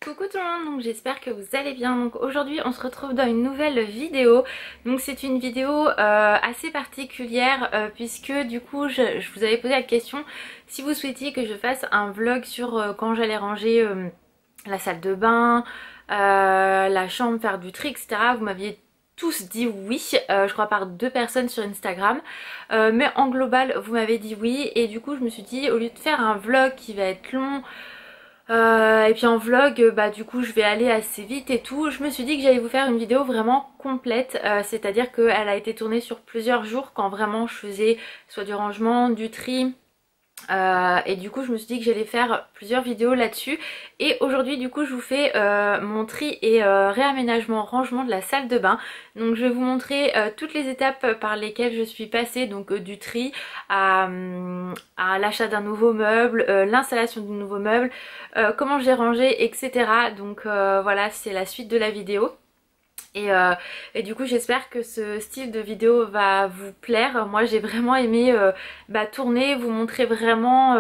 Coucou tout le monde, donc j'espère que vous allez bien. Donc aujourd'hui on se retrouve dans une nouvelle vidéo. Donc c'est une vidéo assez particulière puisque du coup je vous avais posé la question si vous souhaitiez que je fasse un vlog sur quand j'allais ranger la salle de bain, la chambre, faire du tri, etc. Vous m'aviez tous dit oui, je crois par 2 personnes sur Instagram, mais en global vous m'avez dit oui et du coup je me suis dit au lieu de faire un vlog qui va être long et puis en vlog bah du coup je vais aller assez vite et tout, je me suis dit que j'allais vous faire une vidéo vraiment complète, c'est à dire qu'elle a été tournée sur plusieurs jours quand vraiment je faisais soit du rangement, du tri. Et du coup je me suis dit que j'allais faire plusieurs vidéos là-dessus et aujourd'hui du coup je vous fais mon tri et réaménagement rangement de la salle de bain. Donc je vais vous montrer toutes les étapes par lesquelles je suis passée, donc du tri à l'achat d'un nouveau meuble, l'installation du nouveau meuble, comment j'ai rangé, etc. Donc voilà, c'est la suite de la vidéo. Et du coup j'espère que ce style de vidéo va vous plaire. Moi j'ai vraiment aimé tourner, vous montrer vraiment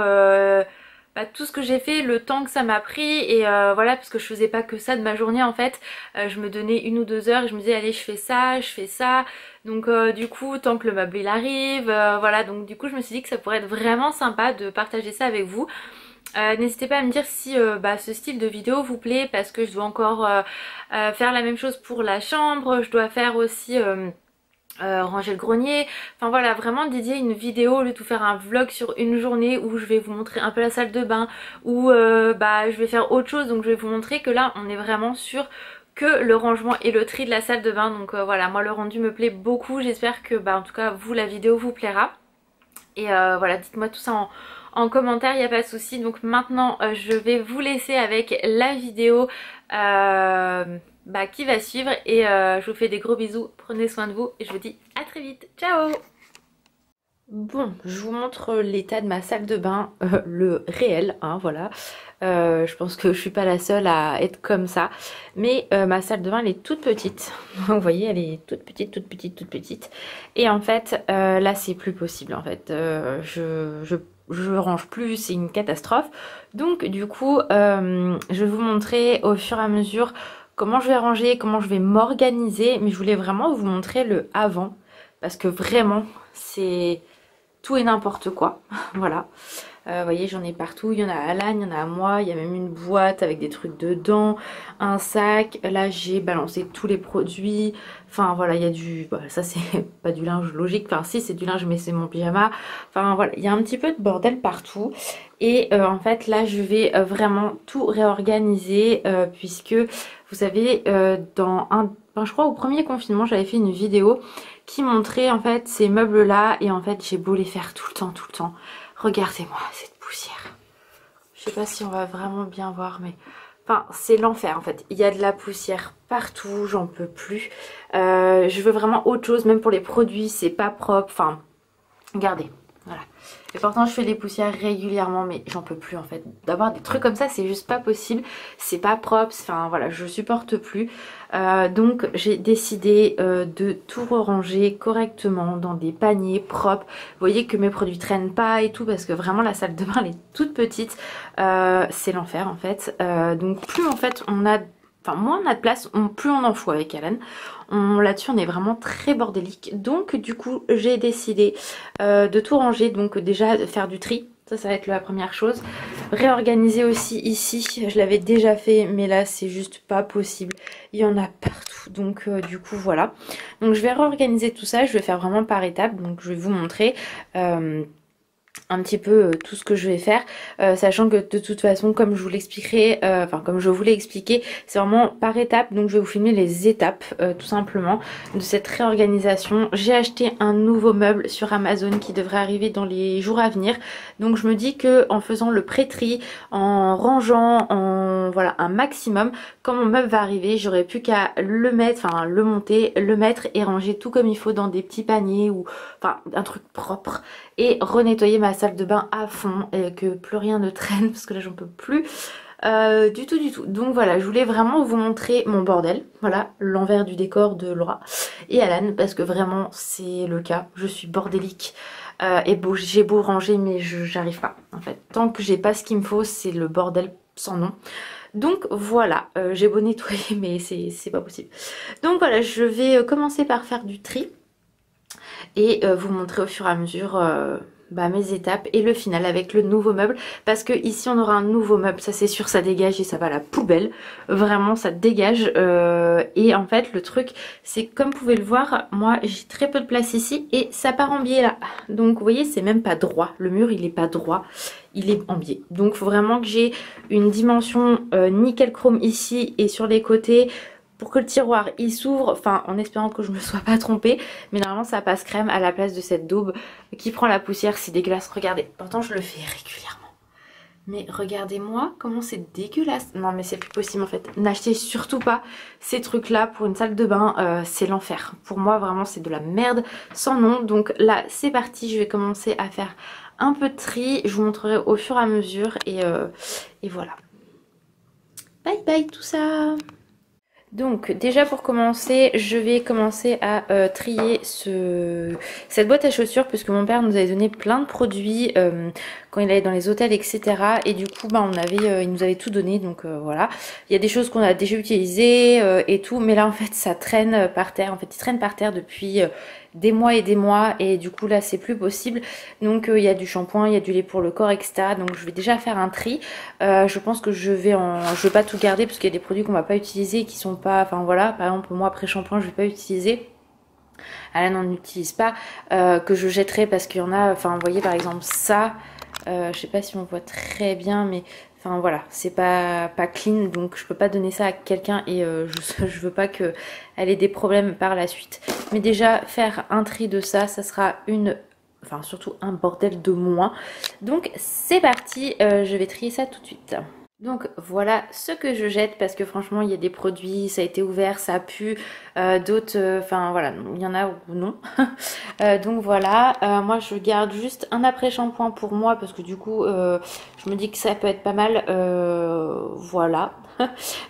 tout ce que j'ai fait, le temps que ça m'a pris et voilà, parce que je faisais pas que ça de ma journée en fait. Je me donnais 1 ou 2 heures et je me disais allez je fais ça, je fais ça. Donc du coup tant que le meuble il arrive, voilà, donc du coup je me suis dit que ça pourrait être vraiment sympa de partager ça avec vous. N'hésitez pas à me dire si ce style de vidéo vous plaît, parce que je dois encore faire la même chose pour la chambre, je dois faire aussi ranger le grenier, enfin voilà, vraiment dédier une vidéo au lieu de tout faire un vlog sur une journée où je vais vous montrer un peu la salle de bain, ou je vais faire autre chose. Donc je vais vous montrer que là on est vraiment sur que le rangement et le tri de la salle de bain. Donc voilà, moi le rendu me plaît beaucoup, j'espère que en tout cas vous, la vidéo vous plaira. Et voilà, dites-moi tout ça en commentaire, il n'y a pas de souci. Donc maintenant je vais vous laisser avec la vidéo qui va suivre et je vous fais des gros bisous, prenez soin de vous et je vous dis à très vite, ciao. Bon, je vous montre l'état de ma salle de bain, le réel, hein, voilà. Je pense que je suis pas la seule à être comme ça, mais ma salle de bain elle est toute petite. Vous voyez, elle est toute petite, toute petite, toute petite. Et en fait, là c'est plus possible en fait. Je range plus, c'est une catastrophe. Donc du coup, je vais vous montrer au fur et à mesure comment je vais ranger, comment je vais m'organiser. Mais je voulais vraiment vous montrer le avant, parce que vraiment c'est tout et n'importe quoi. Voilà. Vous voyez, j'en ai partout. Il y en a à Alan, il y en a à moi. Il y a même une boîte avec des trucs dedans, un sac. Là, j'ai balancé tous les produits. Enfin, voilà, il y a du... Bah, ça, c'est pas du linge logique. Enfin, si, c'est du linge, mais c'est mon pyjama. Enfin, voilà, il y a un petit peu de bordel partout. Et en fait, là, je vais vraiment tout réorganiser puisque, vous savez, je crois au premier confinement, j'avais fait une vidéo qui montrait en fait ces meubles là et en fait j'ai beau les faire tout le temps, regardez-moi cette poussière. Je sais pas si on va vraiment bien voir, mais enfin c'est l'enfer en fait, il y a de la poussière partout, j'en peux plus. Je veux vraiment autre chose, même pour les produits c'est pas propre, enfin regardez, voilà. Et pourtant je fais des poussières régulièrement, mais j'en peux plus en fait. D'avoir des trucs comme ça c'est juste pas possible, c'est pas propre, enfin voilà, je supporte plus. Donc j'ai décidé de tout ranger correctement dans des paniers propres. Vous voyez que mes produits traînent pas et tout, parce que vraiment la salle de bain elle est toute petite. C'est l'enfer en fait. Donc plus en fait on a... Enfin, moins on a de place, plus on en fout avec Alan. Là-dessus, on est vraiment très bordélique. Donc, du coup, j'ai décidé de tout ranger. Donc, déjà, de faire du tri. Ça va être la première chose. Réorganiser aussi ici. Je l'avais déjà fait, mais là, c'est juste pas possible. Il y en a partout. Donc, du coup, voilà. Donc, je vais réorganiser tout ça. Je vais faire vraiment par étapes. Donc, je vais vous montrer... un petit peu tout ce que je vais faire, sachant que de toute façon comme je vous l'expliquerai, comme je vous l'ai expliqué, c'est vraiment par étapes. Donc je vais vous filmer les étapes tout simplement de cette réorganisation. J'ai acheté un nouveau meuble sur Amazon qui devrait arriver dans les jours à venir, donc je me dis que en faisant le pré-tri, en rangeant, voilà, un maximum, quand mon meuble va arriver, j'aurai plus qu'à le mettre, enfin le monter, le mettre et ranger tout comme il faut dans des petits paniers ou enfin un truc propre, et renettoyer ma salle de bain à fond et que plus rien ne traîne, parce que là j'en peux plus du tout. Donc voilà, je voulais vraiment vous montrer mon bordel, voilà, l'envers du décor de Laura et Alan, parce que vraiment c'est le cas, je suis bordélique. Et j'ai beau ranger, mais j'arrive pas en fait, tant que j'ai pas ce qu'il me faut, c'est le bordel sans nom. Donc voilà, j'ai beau nettoyer mais c'est pas possible. Donc voilà, je vais commencer par faire du tri et vous montrer au fur et à mesure mes étapes et le final avec le nouveau meuble, parce que ici on aura un nouveau meuble, ça c'est sûr, ça dégage et ça va à la poubelle, vraiment ça dégage. Et en fait le truc c'est, comme vous pouvez le voir, moi j'ai très peu de place ici et ça part en biais là, donc vous voyez c'est même pas droit, le mur il est pas droit, il est en biais, donc faut vraiment que j'ai une dimension nickel chrome ici et sur les côtés pour que le tiroir il s'ouvre, enfin en espérant que je me sois pas trompée, mais normalement ça passe crème à la place de cette daube qui prend la poussière, c'est dégueulasse, regardez, pourtant je le fais régulièrement. Mais regardez-moi comment c'est dégueulasse, non mais c'est plus possible en fait, n'achetez surtout pas ces trucs là pour une salle de bain, c'est l'enfer. Pour moi vraiment c'est de la merde sans nom, donc là c'est parti, je vais commencer à faire un peu de tri, je vous montrerai au fur et à mesure et voilà. Bye bye tout ça. Donc déjà pour commencer, je vais commencer à trier cette boîte à chaussures, puisque mon père nous avait donné plein de produits quand il allait dans les hôtels, etc. Et du coup il nous avait tout donné, donc voilà. Il y a des choses qu'on a déjà utilisées et tout, mais là en fait ça traîne par terre, en fait il traîne par terre depuis des mois et des mois, et du coup là c'est plus possible. Donc il y a du shampoing, il y a du lait pour le corps, etc. Donc je vais déjà faire un tri. Je pense que je vais pas tout garder, parce qu'il y a des produits qu'on va pas utiliser, qui sont pas, enfin voilà, par exemple moi après shampoing je vais pas utiliser, Alan n'en utilise pas, que je jetterai parce qu'il y en a, enfin vous voyez par exemple ça, je sais pas si on voit très bien, mais enfin voilà, c'est pas clean, donc je peux pas donner ça à quelqu'un et je veux pas qu'elle ait des problèmes par la suite. Mais déjà faire un tri de ça, ça sera surtout un bordel de moins. Donc c'est parti, je vais trier ça tout de suite. Donc voilà ce que je jette, parce que franchement il y a des produits, ça a été ouvert, ça pue, d'autres, enfin voilà, il y en a ou non. Donc voilà, moi je garde juste un après-shampoing pour moi, parce que du coup je me dis que ça peut être pas mal, voilà.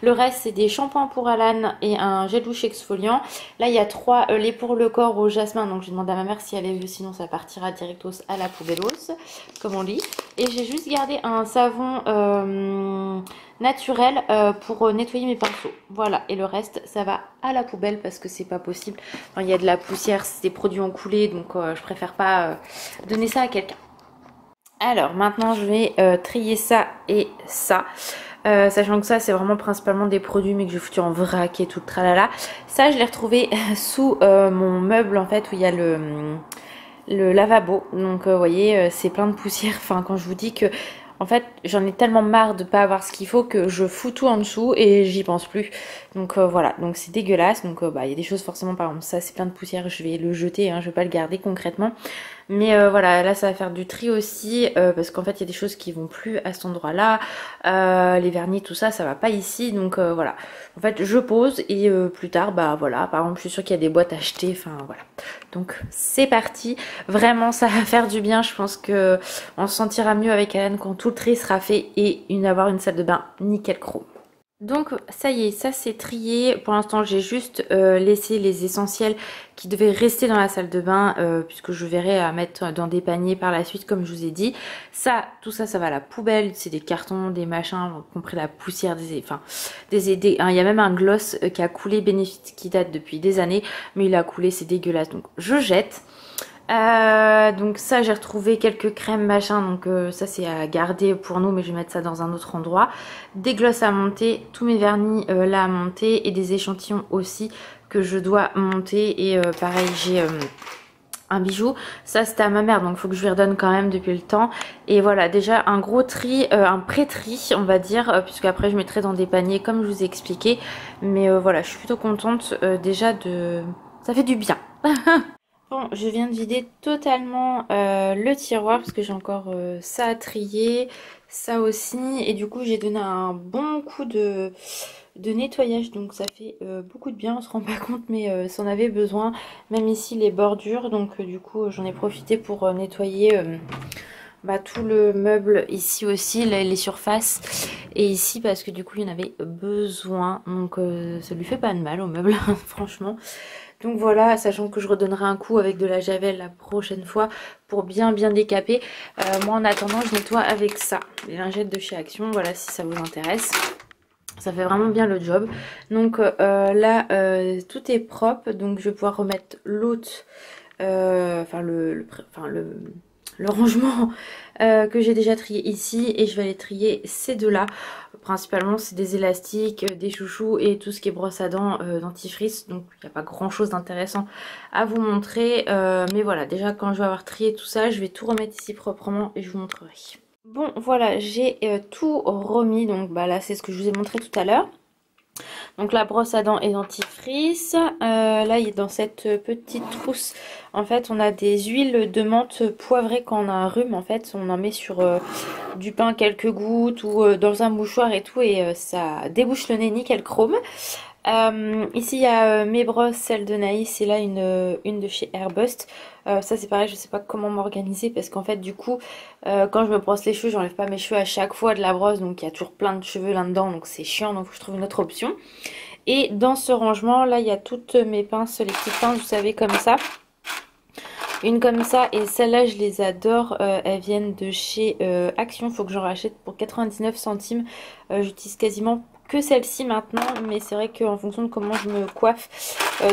Le reste c'est des shampoings pour Alan et un gel douche exfoliant. Là il y a 3 laits pour le corps au jasmin, donc j'ai demandé à ma mère si elle les veut, sinon ça partira directos à la poubellos, comme on dit. Et j'ai juste gardé un savon naturel pour nettoyer mes pinceaux. Voilà, et le reste ça va à la poubelle parce que c'est pas possible. Enfin, il y a de la poussière, ces produits ont coulé, donc je préfère pas donner ça à quelqu'un. Alors maintenant je vais trier ça et ça. Sachant que ça c'est vraiment principalement des produits mais que j'ai foutu en vrac et tout tralala. Ça je l'ai retrouvé sous mon meuble en fait, où il y a le lavabo. Donc vous voyez c'est plein de poussière. Enfin quand je vous dis que en fait j'en ai tellement marre de pas avoir ce qu'il faut que je fous tout en dessous et j'y pense plus. Donc voilà, donc c'est dégueulasse. Donc il y a des choses forcément, par exemple ça c'est plein de poussière, je vais le jeter, hein, je vais pas le garder concrètement. Mais voilà, là ça va faire du tri aussi, parce qu'en fait il y a des choses qui vont plus à cet endroit là, les vernis tout ça, ça va pas ici, donc voilà. En fait je pose et plus tard voilà, par exemple je suis sûre qu'il y a des boîtes achetées, enfin voilà. Donc c'est parti, vraiment ça va faire du bien, je pense que on se sentira mieux avec Alan quand tout le tri sera fait et avoir une salle de bain nickel chrome. Donc ça y est, ça c'est trié. Pour l'instant j'ai juste laissé les essentiels qui devaient rester dans la salle de bain, puisque je verrai à mettre dans des paniers par la suite comme je vous ai dit. Ça, tout ça, ça va à la poubelle. C'est des cartons, des machins, y compris la poussière, il y a même un gloss qui a coulé, Benefit, qui date depuis des années, mais il a coulé, c'est dégueulasse, donc je jette. Donc ça j'ai retrouvé quelques crèmes machin, donc ça c'est à garder pour nous, mais je vais mettre ça dans un autre endroit. Des glosses à monter, tous mes vernis là à monter, et des échantillons aussi que je dois monter. Et pareil j'ai un bijou, ça c'était à ma mère, donc il faut que je lui redonne quand même depuis le temps. Et voilà, déjà un gros tri, un pré-tri on va dire, puisque après je mettrai dans des paniers comme je vous ai expliqué. Mais voilà, je suis plutôt contente déjà de... ça fait du bien. Bon, je viens de vider totalement le tiroir parce que j'ai encore ça à trier, ça aussi, et du coup j'ai donné un bon coup de nettoyage, donc ça fait beaucoup de bien, on se rend pas compte mais ça en avait besoin, même ici les bordures, donc du coup j'en ai profité pour nettoyer tout le meuble ici aussi, les surfaces, et ici parce que du coup il y en avait besoin, donc ça lui fait pas de mal au meuble franchement. Donc voilà, sachant que je redonnerai un coup avec de la javel la prochaine fois pour bien décaper. Moi en attendant je nettoie avec ça, les lingettes de chez Action, voilà si ça vous intéresse. Ça fait vraiment bien le job. Donc là tout est propre, donc je vais pouvoir remettre l'autre, enfin le rangement que j'ai déjà trié ici, et je vais aller trier ces deux là. Principalement c'est des élastiques, des chouchous et tout ce qui est brosse à dents, dentifrice, donc il n'y a pas grand chose d'intéressant à vous montrer, mais voilà, déjà quand je vais avoir trié tout ça, je vais tout remettre ici proprement et je vous montrerai. Bon voilà, j'ai tout remis, donc bah là c'est ce que je vous ai montré tout à l'heure. Donc la brosse à dents et dentifrice. Là il est dans cette petite trousse. En fait on a des huiles de menthe poivrées quand on a un rhume. En fait on en met sur du pain quelques gouttes ou dans un mouchoir et tout. Et ça débouche le nez nickel chrome. Ici il y a mes brosses, celle de Naïs et là une de chez Airbust. Ça c'est pareil, je sais pas comment m'organiser parce qu'en fait du coup quand je me brosse les cheveux, j'enlève pas mes cheveux à chaque fois de la brosse, donc il y a toujours plein de cheveux là-dedans, donc c'est chiant, donc je trouve une autre option. Et dans ce rangement là il y a toutes mes pinces, les petites pinces vous savez comme ça. Une comme ça, et celles-là je les adore, elles viennent de chez Action, faut que j'en rachète pour 99 centimes. J'utilise quasiment que celle-ci maintenant, mais c'est vrai qu'en fonction de comment je me coiffe,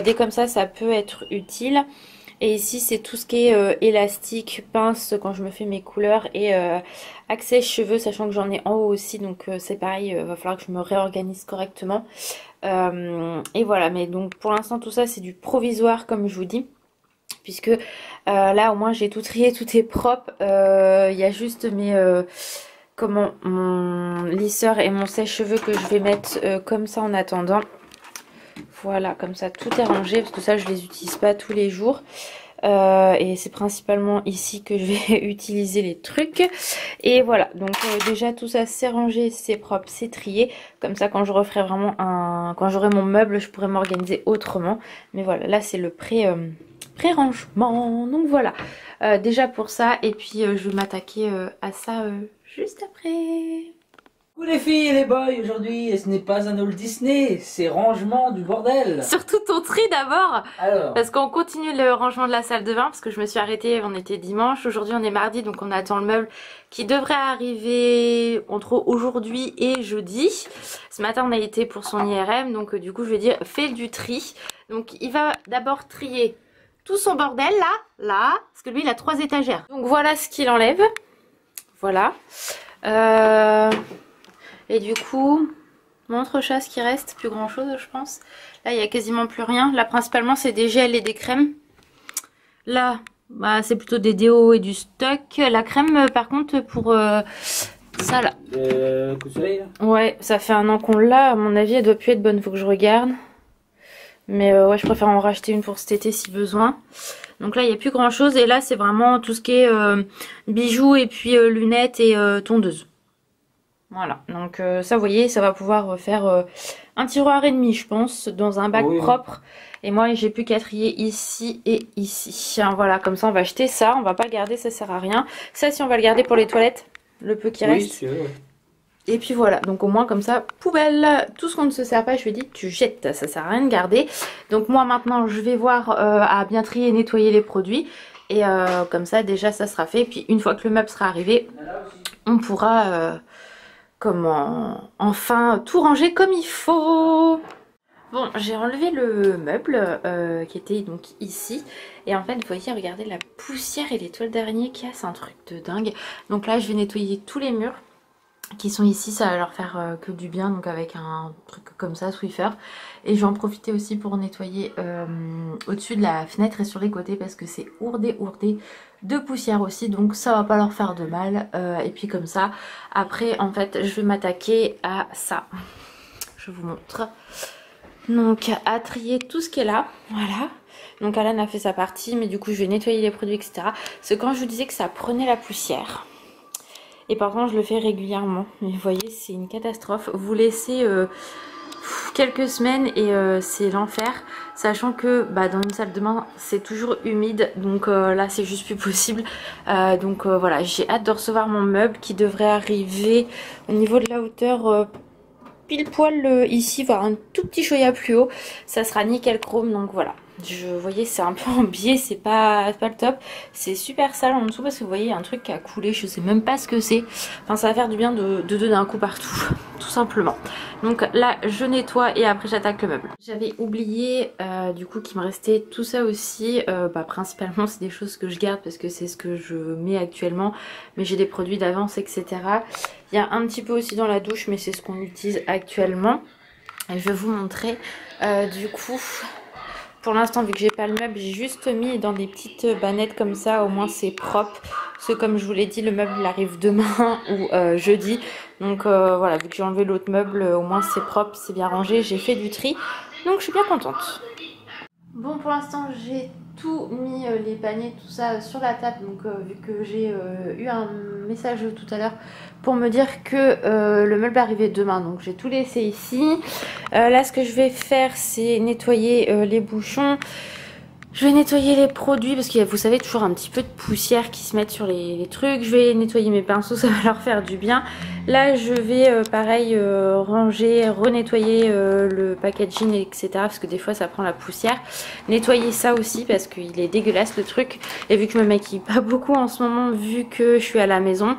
des comme ça peut être utile. Et ici c'est tout ce qui est élastique, pince quand je me fais mes couleurs, et accès cheveux, sachant que j'en ai en haut aussi, donc c'est pareil, va falloir que je me réorganise correctement. Et voilà, mais donc pour l'instant tout ça c'est du provisoire comme je vous dis. Puisque là au moins j'ai tout trié, tout est propre. Il y a juste mes mon lisseur et mon sèche-cheveux que je vais mettre comme ça en attendant. Voilà, comme ça tout est rangé parce que ça je les utilise pas tous les jours. Et c'est principalement ici que je vais utiliser les trucs. Et voilà, donc déjà tout ça c'est rangé, c'est propre, c'est trié. Comme ça quand je referai vraiment quand j'aurai mon meuble, je pourrai m'organiser autrement. Mais voilà, là c'est le pré-rangement. Donc voilà, déjà pour ça. Et puis je vais m'attaquer à ça juste après. Coucou les filles et les boys, aujourd'hui ce n'est pas un haul Disney, c'est rangement du bordel. Surtout ton tri d'abord. Alors, parce qu'on continue le rangement de la salle de bain, parce que je me suis arrêtée, on était dimanche, aujourd'hui on est mardi, donc on attend le meuble qui devrait arriver entre aujourd'hui et jeudi. Ce matin on a été pour son IRM, donc du coup je vais dire fais du tri. Donc il va d'abord trier tout son bordel là, parce que lui il a 3 étagères. Donc voilà ce qu'il enlève, voilà. Et du coup, montre-chasse qui reste, plus grand chose je pense. Là il n'y a quasiment plus rien. Là principalement c'est des gels et des crèmes. Là bah, c'est plutôt des déos et du stock. La crème par contre pour ça là. coup de soleil là. Ouais, ça fait un an qu'on l'a. À mon avis elle doit plus être bonne, faut que je regarde. Mais ouais, je préfère en racheter une pour cet été si besoin. Donc là il n'y a plus grand chose. Et là c'est vraiment tout ce qui est bijoux et puis lunettes et tondeuse. Voilà, donc ça vous voyez, ça va pouvoir faire un tiroir et demi je pense, dans un bac propre. Et moi j'ai plus qu'à trier ici et ici. Voilà, comme ça on va jeter ça, on va pas le garder, ça sert à rien. Ça si on va le garder pour les toilettes, le peu qui reste. Oui, ouais. Et puis voilà, donc au moins comme ça, poubelle, tout ce qu'on ne se sert pas, je lui dis tu jettes, ça sert à rien de garder. Donc moi maintenant je vais voir à bien trier et nettoyer les produits. Et comme ça déjà ça sera fait. Et puis une fois que le meuble sera arrivé, on pourra... comment enfin tout ranger comme il faut. Bon, j'ai enlevé le meuble qui était donc ici. Et en fait, vous voyez, regardez la poussière et les toiles d'araignée qu'il y a, c'est un truc de dingue. Donc là, je vais nettoyer tous les murs qui sont ici, ça va leur faire que du bien, donc avec un truc comme ça, Swiffer. Et je vais en profiter aussi pour nettoyer au-dessus de la fenêtre et sur les côtés parce que c'est ourdé de poussière aussi, donc ça va pas leur faire de mal. Et puis comme ça, après en fait je vais m'attaquer à ça. Je vous montre. Donc à trier tout ce qui est là, voilà. Donc Alan a fait sa partie, mais du coup je vais nettoyer les produits, etc. Parce que quand je vous disais que ça prenait la poussière, et par contre je le fais régulièrement, mais vous voyez c'est une catastrophe. Vous laissez quelques semaines et c'est l'enfer, sachant que bah, dans une salle de bain c'est toujours humide, donc là c'est juste plus possible. Donc voilà, j'ai hâte de recevoir mon meuble qui devrait arriver au niveau de la hauteur pile poil ici, voire un tout petit choya plus haut. Ça sera nickel chrome, donc voilà. Vous voyez, c'est un peu en biais, c'est pas le top. C'est super sale en dessous parce que vous voyez, il y a un truc qui a coulé, je sais même pas ce que c'est. Enfin, ça va faire du bien de deux d'un coup partout, tout simplement. Donc là, je nettoie et après j'attaque le meuble. J'avais oublié du coup qu'il me restait tout ça aussi. Principalement, c'est des choses que je garde parce que c'est ce que je mets actuellement. Mais j'ai des produits d'avance, etc. Il y a un petit peu aussi dans la douche, mais c'est ce qu'on utilise actuellement. Et je vais vous montrer du coup... Pour l'instant, vu que j'ai pas le meuble, j'ai juste mis dans des petites bannettes comme ça, au moins c'est propre. Parce que comme je vous l'ai dit, le meuble il arrive demain ou jeudi. Donc voilà, vu que j'ai enlevé l'autre meuble, au moins c'est propre, c'est bien rangé, j'ai fait du tri. Donc je suis bien contente. Bon, pour l'instant, j'ai tout mis, les paniers, tout ça sur la table. Donc vu que j'ai eu un message tout à l'heure pour me dire que le meuble arrivait demain. Donc j'ai tout laissé ici. Là, ce que je vais faire, c'est nettoyer les bouchons. Je vais nettoyer les produits parce qu'il y a, vous savez, toujours un petit peu de poussière qui se met sur les trucs. Je vais nettoyer mes pinceaux, ça va leur faire du bien. Là, je vais pareil ranger, renettoyer le packaging, etc. Parce que des fois, ça prend la poussière. Nettoyer ça aussi parce qu'il est dégueulasse le truc. Et vu que je me maquille pas beaucoup en ce moment, vu que je suis à la maison,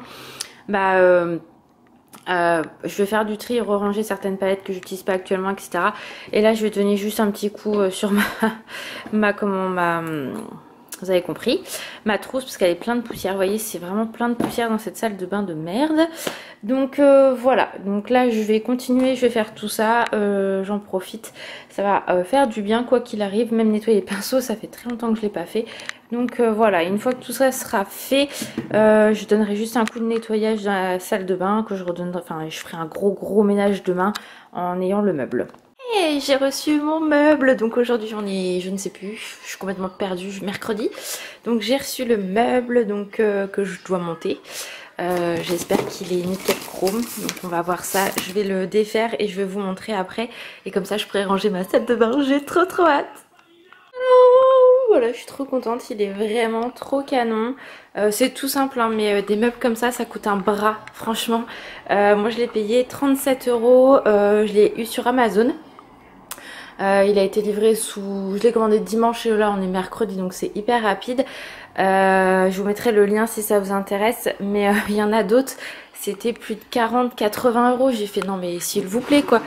je vais faire du tri et re-ranger certaines palettes que j'utilise pas actuellement, etc. Et là je vais donner juste un petit coup sur vous avez compris, ma trousse parce qu'elle est pleine de poussière. Vous voyez, c'est vraiment plein de poussière dans cette salle de bain de merde. Donc voilà, donc là je vais continuer, je vais faire tout ça, j'en profite, ça va faire du bien quoi qu'il arrive. Même nettoyer les pinceaux, ça fait très longtemps que je l'ai pas fait. Donc voilà, une fois que tout ça sera fait, je donnerai juste un coup de nettoyage dans la salle de bain, que je redonnerai, enfin je ferai un gros ménage demain en ayant le meuble. Et j'ai reçu mon meuble, donc aujourd'hui j'en ai, je ne sais plus, je suis complètement perdue, mercredi. Donc j'ai reçu le meuble donc que je dois monter. J'espère qu'il est nickel chrome, donc on va voir ça. Je vais le défaire et je vais vous montrer après. Et comme ça je pourrai ranger ma salle de bain, j'ai trop hâte. Voilà, je suis trop contente, il est vraiment trop canon. C'est tout simple hein, mais des meubles comme ça coûte un bras franchement. Moi je l'ai payé 37 €, je l'ai eu sur Amazon. Il a été livré je l'ai commandé dimanche et là on est mercredi donc c'est hyper rapide. Je vous mettrai le lien si ça vous intéresse, mais il y en a d'autres, c'était plus de 40-80 €. J'ai fait non mais s'il vous plaît quoi.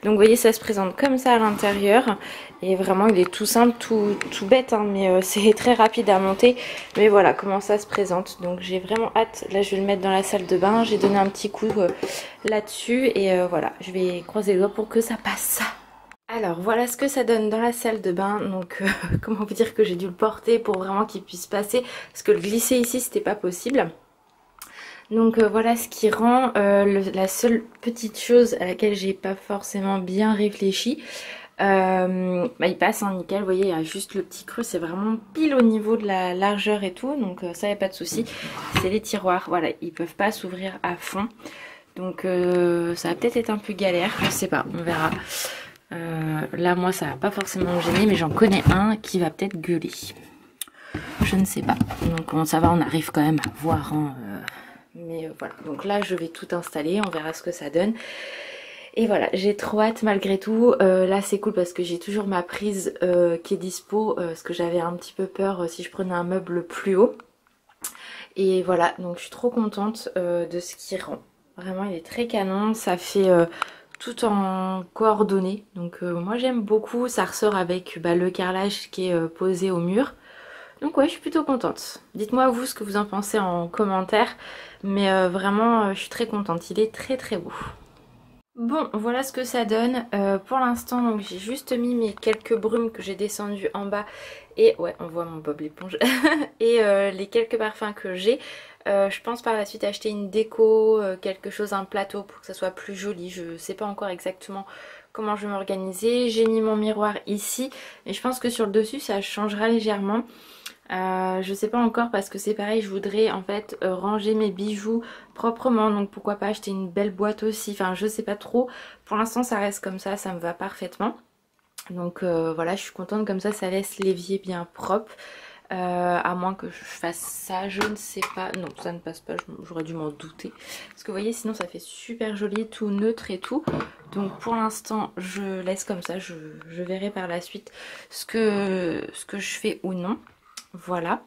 Donc vous voyez ça se présente comme ça à l'intérieur et vraiment il est tout simple, tout bête hein, mais c'est très rapide à monter. Mais voilà comment ça se présente, donc j'ai vraiment hâte. Là je vais le mettre dans la salle de bain, j'ai donné un petit coup là-dessus et voilà, je vais croiser les doigts pour que ça passe. Alors voilà ce que ça donne dans la salle de bain, donc comment vous dire que j'ai dû le porter pour vraiment qu'il puisse passer, parce que le glisser ici c'était pas possible. Donc voilà ce qui rend la seule petite chose à laquelle j'ai pas forcément bien réfléchi. Il passe hein, nickel, vous voyez il y a juste le petit creux, c'est vraiment pile au niveau de la largeur et tout, donc ça y a pas de souci. C'est les tiroirs, voilà, ils peuvent pas s'ouvrir à fond, donc ça va peut-être être un peu galère, je sais pas, on verra. Là moi ça va pas forcément me gêner, mais j'en connais un qui va peut-être gueuler, je ne sais pas. Donc bon, ça va, on arrive quand même à voir hein, mais voilà, donc là je vais tout installer, on verra ce que ça donne. Et voilà, j'ai trop hâte malgré tout. Là c'est cool parce que j'ai toujours ma prise qui est dispo, parce que j'avais un petit peu peur si je prenais un meuble plus haut. Et voilà, donc je suis trop contente de ce qu'il rend. Vraiment il est très canon, ça fait tout en coordonnées, donc moi j'aime beaucoup. Ça ressort avec le carrelage qui est posé au mur, donc ouais je suis plutôt contente. Dites-moi vous ce que vous en pensez en commentaire, mais vraiment je suis très contente, il est très beau. Bon voilà ce que ça donne pour l'instant. Donc j'ai juste mis mes quelques brumes que j'ai descendues en bas, et ouais on voit mon Bob l'éponge et les quelques parfums que j'ai. Je pense par la suite acheter une déco, quelque chose, un plateau pour que ça soit plus joli. Je sais pas encore exactement comment je vais m'organiser. J'ai mis mon miroir ici et je pense que sur le dessus ça changera légèrement. Je sais pas encore parce que c'est pareil, je voudrais en fait ranger mes bijoux proprement, donc pourquoi pas acheter une belle boîte aussi, enfin je sais pas trop. Pour l'instant ça reste comme ça me va parfaitement. Donc voilà, je suis contente comme ça laisse l'évier bien propre. à moins que je fasse ça, je ne sais pas. Non, ça ne passe pas, j'aurais dû m'en douter. Parce que vous voyez, sinon ça fait super joli, tout neutre et tout. Donc pour l'instant, je laisse comme ça. Je verrai par la suite ce que je fais ou non. Voilà.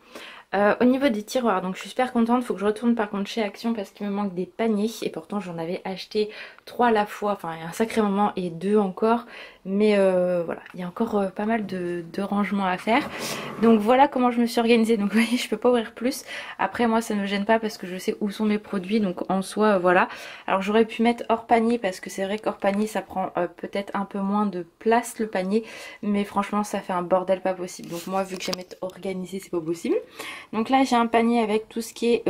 Au niveau des tiroirs, donc je suis super contente. Il faut que je retourne par contre chez Action parce qu'il me manque des paniers. Et pourtant j'en avais acheté 3 à la fois, enfin un sacré moment, et 2 encore. Mais voilà, il y a encore pas mal de rangements à faire. Donc voilà comment je me suis organisée. Donc vous voyez, je peux pas ouvrir plus. Après moi ça ne me gêne pas parce que je sais où sont mes produits. Donc en soi voilà. Alors j'aurais pu mettre hors panier parce que c'est vrai qu'hors panier ça prend peut-être un peu moins de place le panier. Mais franchement ça fait un bordel pas possible. Donc moi vu que j'aime être organisée, c'est pas possible. Donc là j'ai un panier avec tout ce qui est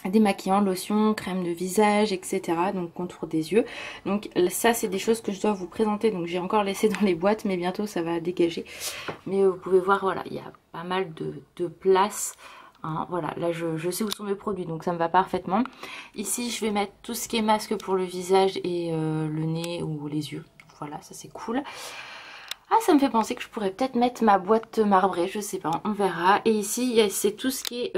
démaquillant, lotion, crème de visage, etc. Donc contour des yeux. Donc ça c'est des choses que je dois vous présenter. Donc j'ai encore laissé dans les boîtes mais bientôt ça va dégager. Mais vous pouvez voir, voilà, il y a pas mal de place. Hein, voilà, là je sais où sont mes produits donc ça me va parfaitement. Ici je vais mettre tout ce qui est masque pour le visage et le nez ou les yeux. Voilà, ça c'est cool. Ah, ça me fait penser que je pourrais peut-être mettre ma boîte marbrée, je sais pas, on verra. Et ici, c'est tout ce qui est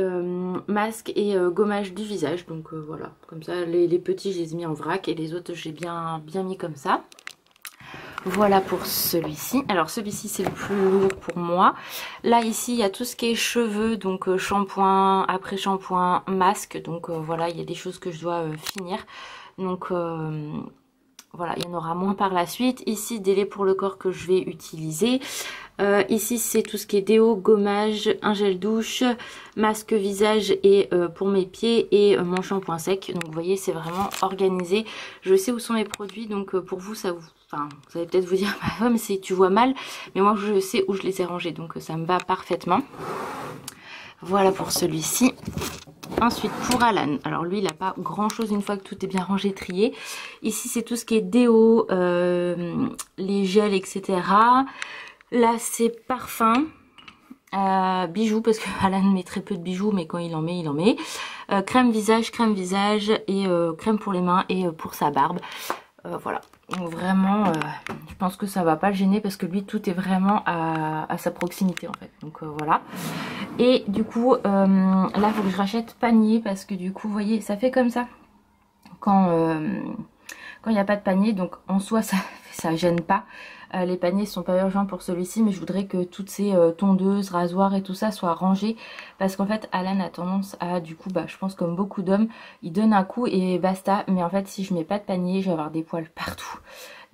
masque et gommage du visage. Donc voilà, comme ça, les petits, je les ai mis en vrac et les autres, j'ai bien mis comme ça. Voilà pour celui-ci. Alors celui-ci, c'est le plus lourd pour moi. Là, ici, il y a tout ce qui est cheveux, donc shampoing, après-shampoing, masque. Donc voilà, il y a des choses que je dois finir. Donc... voilà, il y en aura moins par la suite. Ici, des laits pour le corps que je vais utiliser. Ici, c'est tout ce qui est déo, gommage, un gel douche, masque visage et pour mes pieds et mon shampoing sec. Donc, vous voyez, c'est vraiment organisé. Je sais où sont mes produits. Donc, pour vous, ça vous... Enfin, vous allez peut-être vous dire, bah, ouais, mais tu vois mal. Mais moi, je sais où je les ai rangés. Donc, ça me va parfaitement. Voilà pour celui-ci. Ensuite pour Alan, alors lui il n'a pas grand chose une fois que tout est bien rangé, trié. Ici c'est tout ce qui est déo, les gels, etc. Là c'est parfum, bijoux parce que Alan met très peu de bijoux mais quand il en met, il en met. Crème visage et crème pour les mains et pour sa barbe. Voilà, donc vraiment je pense que ça va pas le gêner parce que lui tout est vraiment à sa proximité en fait. Donc voilà. Et du coup là il faut que je rachète panier parce que du coup vous voyez ça fait comme ça quand il n'y a pas de panier. Donc en soi ça gêne pas. Les paniers sont pas urgents pour celui-ci mais je voudrais que toutes ces tondeuses, rasoirs et tout ça soient rangés parce qu'en fait Alan a tendance à, du coup bah je pense comme beaucoup d'hommes, il donne un coup et basta. Mais en fait si je mets pas de panier je vais avoir des poils partout.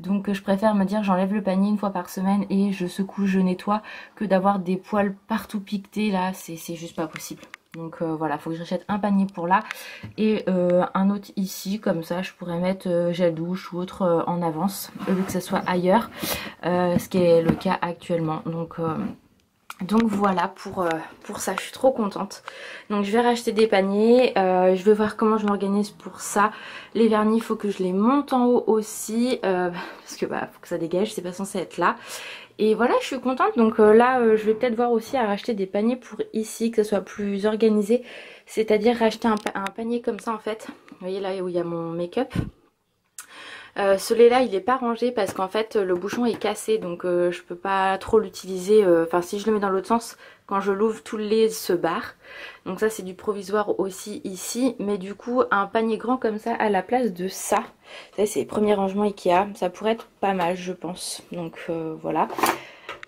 Donc je préfère me dire j'enlève le panier une fois par semaine et je secoue, je nettoie, que d'avoir des poils partout piquetés. Là c'est juste pas possible. Donc voilà, faut que j'achète un panier pour là et un autre ici, comme ça je pourrais mettre gel douche ou autre en avance au lieu que ça soit ailleurs, ce qui est le cas actuellement. Donc voilà pour ça, je suis trop contente. Donc je vais racheter des paniers, je vais voir comment je m'organise pour ça. Les vernis, il faut que je les monte en haut aussi, parce que bah faut que ça dégage, c'est pas censé être là. Et voilà, je suis contente. Donc là, je vais peut-être voir aussi à racheter des paniers pour ici, que ce soit plus organisé. C'est-à-dire racheter un panier comme ça en fait. Vous voyez là où il y a mon make-up. Celui-là il est pas rangé parce qu'en fait le bouchon est cassé, donc je peux pas trop l'utiliser. Enfin si je le mets dans l'autre sens, quand je l'ouvre tout le lait se barre. Donc ça c'est du provisoire aussi ici. Mais du coup un panier grand comme ça à la place de ça. Ça c'est les premiers rangements Ikea. Ça pourrait être pas mal je pense. Donc voilà.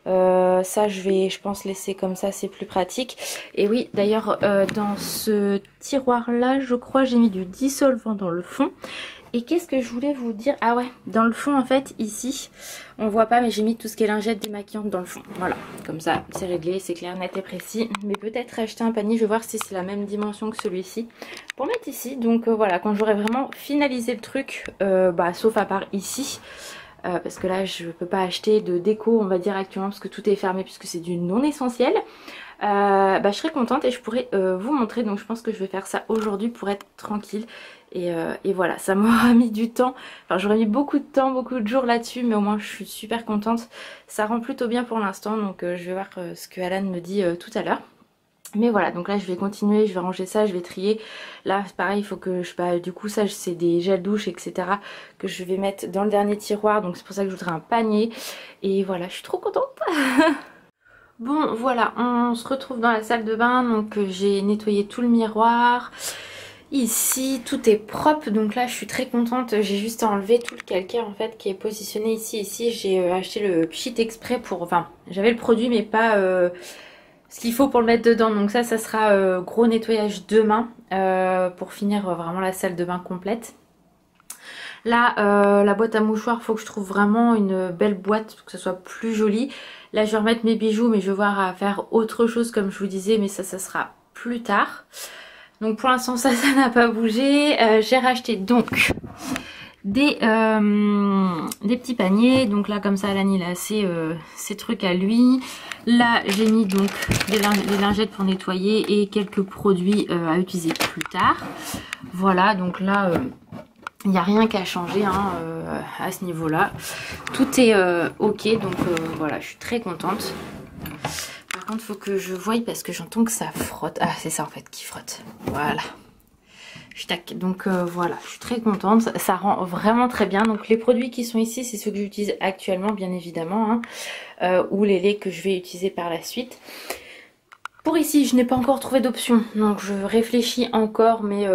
Ça je pense laisser comme ça, c'est plus pratique. Et oui d'ailleurs dans ce tiroir là je crois j'ai mis du dissolvant dans le fond. Et qu'est-ce que je voulais vous dire? Ah ouais, dans le fond en fait ici on voit pas mais j'ai mis tout ce qui est lingette démaquillante dans le fond. Voilà, comme ça c'est réglé, c'est clair, net et précis. Mais peut-être acheter un panier, je vais voir si c'est la même dimension que celui-ci pour mettre ici. Donc voilà, quand j'aurai vraiment finalisé le truc, bah sauf à part ici. Parce que là je peux pas acheter de déco on va dire actuellement parce que tout est fermé puisque c'est du non essentiel. Bah, je serais contente et je pourrais vous montrer. Donc je pense que je vais faire ça aujourd'hui pour être tranquille. Et voilà, ça m'aura mis du temps. Enfin j'aurais mis beaucoup de temps, beaucoup de jours là-dessus. Mais au moins je suis super contente. Ça rend plutôt bien pour l'instant. Donc je vais voir ce que Alan me dit tout à l'heure. Mais voilà, donc là je vais continuer, je vais ranger ça, je vais trier. Là pareil, il faut que je... Bah, du coup ça c'est des gels douche etc. que je vais mettre dans le dernier tiroir. Donc c'est pour ça que je voudrais un panier. Et voilà, je suis trop contente. Bon voilà, on se retrouve dans la salle de bain, donc j'ai nettoyé tout le miroir. Ici tout est propre, donc là je suis très contente. J'ai juste enlevé tout le calcaire en fait qui est positionné ici. Ici j'ai acheté le pchit exprès pour... Enfin j'avais le produit mais pas ce qu'il faut pour le mettre dedans. Donc ça sera gros nettoyage demain pour finir vraiment la salle de bain complète. Là, la boîte à mouchoirs, faut que je trouve vraiment une belle boîte pour que ce soit plus joli. Là, je vais remettre mes bijoux, mais je vais voir à faire autre chose comme je vous disais, mais ça sera plus tard. Donc pour l'instant, ça n'a pas bougé. J'ai racheté donc des petits paniers. Donc là, comme ça, Alan, il a ses trucs à lui. Là, j'ai mis donc des lingettes pour nettoyer et quelques produits à utiliser plus tard. Voilà, donc là... il n'y a rien qu'à changer hein, à ce niveau-là. Tout est ok, donc voilà, je suis très contente. Par contre, il faut que je voie parce que j'entends que ça frotte. Ah, c'est ça en fait qui frotte. Voilà. Tac. Donc voilà, je suis très contente. Ça rend vraiment très bien. Donc les produits qui sont ici, c'est ceux que j'utilise actuellement, bien évidemment. Hein, ou les laits que je vais utiliser par la suite. Pour ici, je n'ai pas encore trouvé d'option. Donc je réfléchis encore, mais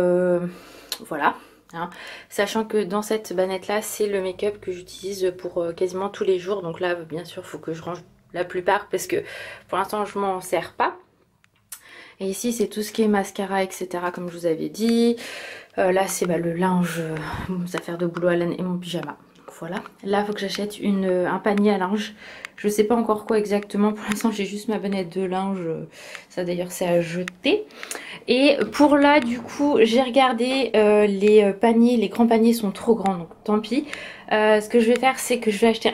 voilà. Hein, sachant que dans cette banette là c'est le make-up que j'utilise pour quasiment tous les jours, donc là bien sûr il faut que je range la plupart parce que pour l'instant je m'en sers pas. Et ici c'est tout ce qui est mascara etc comme je vous avais dit. Là c'est le linge, mes affaires de boulot Alan et mon pyjama. Donc voilà, là il faut que j'achète un panier à linge. Je sais pas encore quoi exactement, pour l'instant j'ai juste ma banette de linge, ça d'ailleurs c'est à jeter. Et pour là du coup j'ai regardé les paniers, les grands paniers sont trop grands donc tant pis. Ce que je vais faire c'est que je vais acheter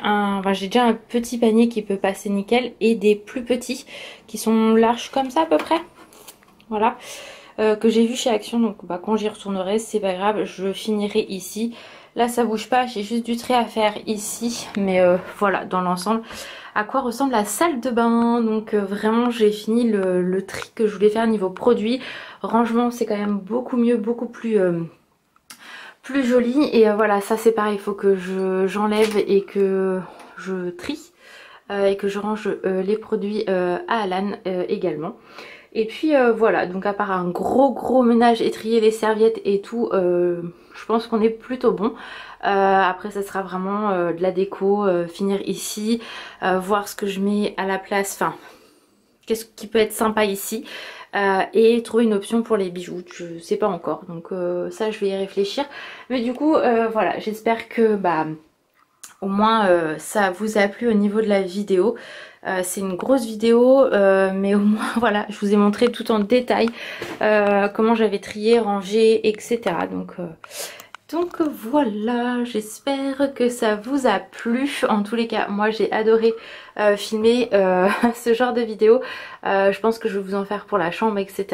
j'ai déjà un petit panier qui peut passer nickel et des plus petits qui sont larges comme ça à peu près. Voilà, que j'ai vu chez Action, donc quand j'y retournerai c'est pas grave, je finirai ici. Là ça bouge pas, j'ai juste du trait à faire ici, mais voilà dans l'ensemble à quoi ressemble la salle de bain. Donc vraiment j'ai fini le tri que je voulais faire niveau produit. Rangement c'est quand même beaucoup mieux, beaucoup plus joli. Et voilà, ça c'est pareil, il faut que j'enlève et que je trie et que je range les produits à Alan également. Et puis voilà, donc à part un gros ménage et trier les serviettes et tout, je pense qu'on est plutôt bon. Après ça sera vraiment de la déco, finir ici, voir ce que je mets à la place, enfin qu'est-ce qui peut être sympa ici. Et trouver une option pour les bijoux, je sais pas encore, donc ça je vais y réfléchir. Mais du coup voilà, j'espère que au moins ça vous a plu au niveau de la vidéo. C'est une grosse vidéo mais au moins voilà, je vous ai montré tout en détail comment j'avais trié, rangé, etc. Donc voilà, j'espère que ça vous a plu. En tous les cas, moi j'ai adoré filmer ce genre de vidéo. Je pense que je vais vous en faire pour la chambre, etc.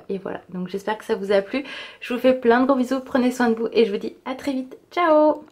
Et voilà, donc j'espère que ça vous a plu. Je vous fais plein de gros bisous, prenez soin de vous et je vous dis à très vite. Ciao!